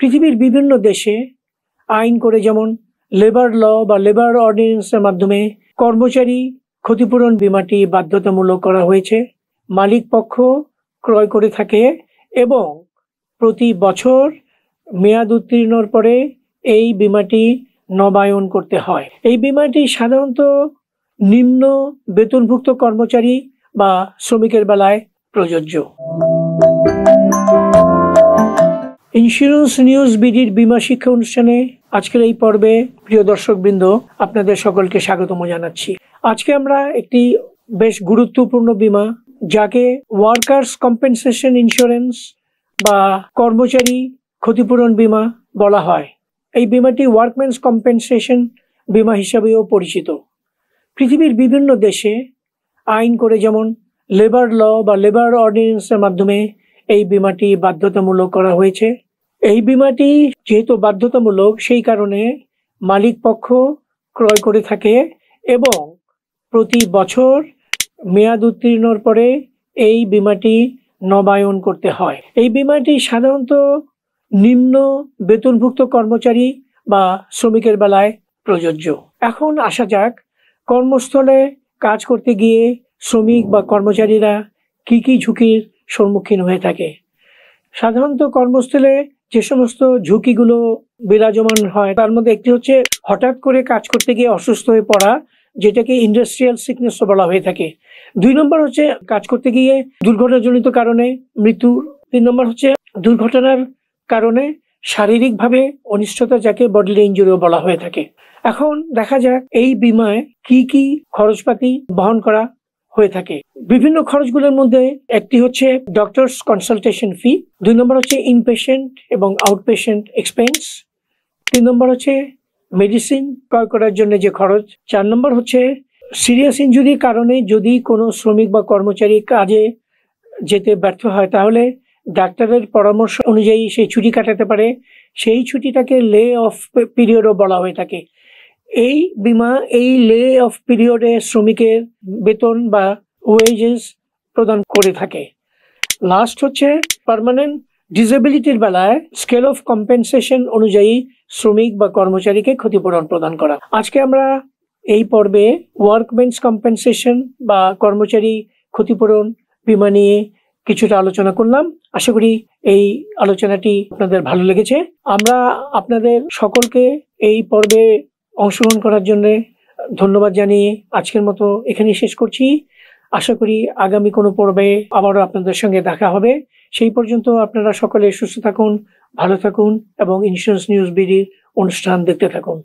পৃথিবীর বিভিন্ন দেশে আইন করে, যেমন লেবার ল বা লেবার অর্ডিন্যান্সের মাধ্যমে কর্মচারী ক্ষতিপূরণ বীমাটি বাধ্যতামূলক করা হয়েছে। মালিক পক্ষ ক্রয় করে থাকে এবং প্রতি বছর মেয়াদ উত্তীর্ণর পরে এই বীমাটি নবায়ন করতে হয়। এই বীমাটি সাধারণত নিম্ন বেতনভুক্ত কর্মচারী বা শ্রমিকের বেলায় প্রযোজ্য। ইন্স্যুরেন্স নিউজ বিডির বীমা শিক্ষা অনুষ্ঠানে আজকের এই পর্বে প্রিয় দর্শকবৃন্দ, আপনাদের সকলকে স্বাগতম জানাচ্ছি। আজকে আমরা একটি বেশ গুরুত্বপূর্ণ বীমা, যাকে ওয়ার্কার্স কম্পেনসেশন ইন্স্যুরেন্স বা কর্মচারী ক্ষতিপূরণ বীমা বলা হয়। এই বীমাটি ওয়ার্কম্যানস কম্পেনসেশন বীমা হিসাবেও পরিচিত। পৃথিবীর বিভিন্ন দেশে আইন করে, যেমন লেবার ল বা লেবার অর্ডিন্যান্সের মাধ্যমে এই বীমাটি বাধ্যতামূলক করা হয়েছে। এই বীমাটি যেহেতু বাধ্যতামূলক, সেই কারণে মালিক পক্ষ ক্রয় করে থাকে এবং প্রতি বছর মেয়াদ উত্তীর্ণর পরে এই বীমাটি নবায়ন করতে হয়। এই বীমাটি সাধারণত নিম্ন বেতনভুক্ত কর্মচারী বা শ্রমিকের বেলায় প্রযোজ্য। এখন আসা যাক, কর্মস্থলে কাজ করতে গিয়ে শ্রমিক বা কর্মচারীরা কি কি ঝুঁকির সম্মুখীন হয়ে থাকে। সাধারণত কর্মস্থলে যে সমস্ত ঝুঁকিগুলো বিরাজমান হয়, তার মধ্যে একটি হচ্ছে হঠাৎ করে কাজ করতে গিয়ে অসুস্থ হয়ে পড়া, যেটাকে ইন্ডাস্ট্রিয়াল সিকনেস বলা হয়ে থাকে। 2 নম্বর হচ্ছে কাজ করতে গিয়ে দুর্ঘটনাজনিত কারণে মৃত্যু। 3 নম্বর হচ্ছে দুর্ঘটনার কারণে শারীরিকভাবে অনিষ্টতা, যাকে বডিলি ইনজুরিও বলা হয়ে থাকে। এখন দেখা যাক এই বীমায় কি কি খরচপাতি বহন করা হয়ে থাকে। বিভিন্ন খরচগুলোর মধ্যে একটি হচ্ছে ডক্টরস কনসালটেশন ফি, 2 নম্বর হচ্ছে ইনপেশেন্ট এবং আউটপেশেন্ট এক্সপেন্স, 3 নম্বর হচ্ছে মেডিসিন ক্রয় করার জন্য যে খরচ, 4 নম্বর হচ্ছে সিরিয়াস ইনজুরির কারণে যদি কোনো শ্রমিক বা কর্মচারী কাজে যেতে ব্যর্থ হয়, তাহলে ডাক্তারের পরামর্শ অনুযায়ী সেই ছুটি কাটাতে পারে। সেই ছুটিটাকে লে অফ পিরিয়ডও বলা হয়ে থাকে। এই বীমা এই লে অফ পিরিয়ডে শ্রমিকের বেতন বা ওয়েজেস প্রদান করে থাকে। লাস্ট হচ্ছে পার্মানেন্ট ডিসেবিলিটির বেলায় স্কেল অফ কম্পেনসেশন অনুযায়ী শ্রমিক বা কর্মচারীকে ক্ষতিপূরণ প্রদান করা। আজকে আমরা এই পর্বে ওয়ার্কম্যানস কম্পেনসেশন বা কর্মচারী ক্ষতিপূরণ বীমা নিয়ে কিছুটা আলোচনা করলাম। আশা করি এই আলোচনাটি আপনাদের ভালো লেগেছে। আমরা আপনাদের সকলকে এই পর্বে অংশগ্রহণ করার জন্য ধন্যবাদ জানিয়ে আজকের মতো এখানেই শেষ করছি। আশা করি আগামী কোনো পর্বে আবারও আপনাদের সঙ্গে দেখা হবে। সেই পর্যন্ত আপনারা সকলে সুস্থ থাকুন, ভালো থাকুন এবং ইন্স্যুরেন্স নিউজ বিডির অনুষ্ঠান দেখতে থাকুন।